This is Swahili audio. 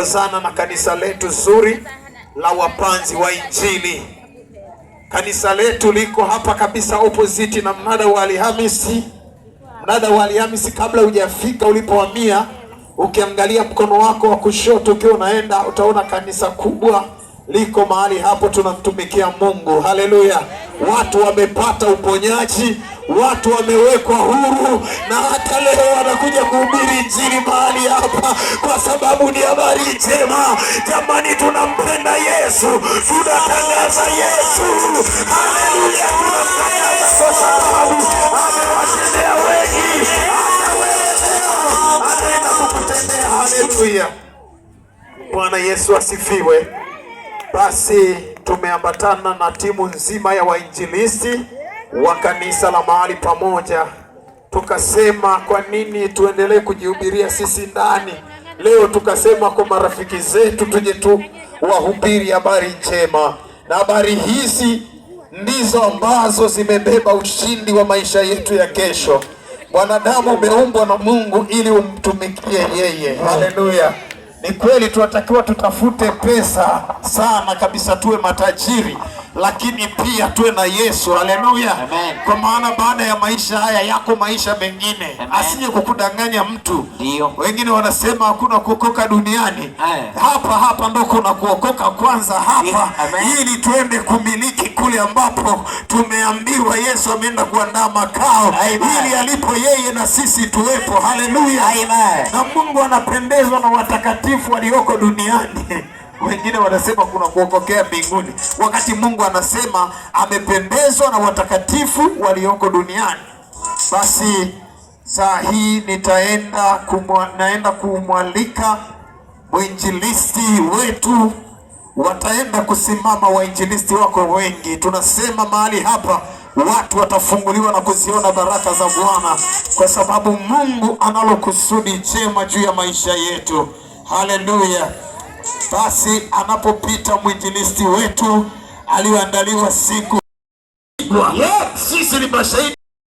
Sana na kanisa letu zuri la wapanzi wa Injili. Kanisa letu liko hapa kabisa opposite na mnada wa Alhamisi. Mnada wa Alhamisi kabla hujafika ulipohamia, ukiangalia mkono wako wa kushoto ukiwa unaenda utaona kanisa kubwa liko mahali hapo, tunamtumikia Mungu. Haleluya. Watu wamepata uponyaji, watu wamewekwa huru, na hata leo wanakuja kuhubiri Injili mahali hapa kwa sababu ni habari njema. Jamani, tunampenda Yesu, tunatangaza Yesu. Haleluya, tunatangaza kwa sababu amewatendea wengi, anaenda kukutendea. Haleluya, Bwana Yesu asifiwe. Basi tumeambatana na timu nzima ya wainjilisti wa kanisa la mahali pamoja, tukasema kwa nini tuendelee kujihubiria sisi ndani. Leo tukasema kwa marafiki zetu tuje tu wahubiri habari njema, na habari hizi ndizo ambazo zimebeba ushindi wa maisha yetu ya kesho. Mwanadamu umeumbwa na Mungu ili umtumikie yeye. Haleluya. Ni kweli tunatakiwa tutafute pesa sana kabisa, tuwe matajiri, lakini pia tuwe na Yesu. Haleluya. Kwa maana baada ya maisha haya yako maisha mengine. Asije kukudanganya mtu. Dio. Wengine wanasema hakuna kuokoka duniani. Hapa ndo kuna kuokoka kwanza hapa. Ili tuende kumiliki kule ambapo tumeambiwa Yesu ameenda kuandaa makao. Ili alipo yeye na sisi tuwepo. Haleluya. Na Mungu anapendezwa na watakatifu walioko duniani. Wengine wanasema kuna kuokokea mbinguni, wakati Mungu anasema amependezwa na watakatifu walioko duniani. Basi saa hii naenda kumwalika wainjilisti wetu, wataenda kusimama wainjilisti wako wengi. Tunasema mahali hapa watu watafunguliwa na kuziona baraka za Bwana, kwa sababu Mungu analo kusudi jema juu ya maisha yetu. Haleluya. Basi anapopita mwinjilisti wetu aliyoandaliwa siku, sisi ni mashahidi.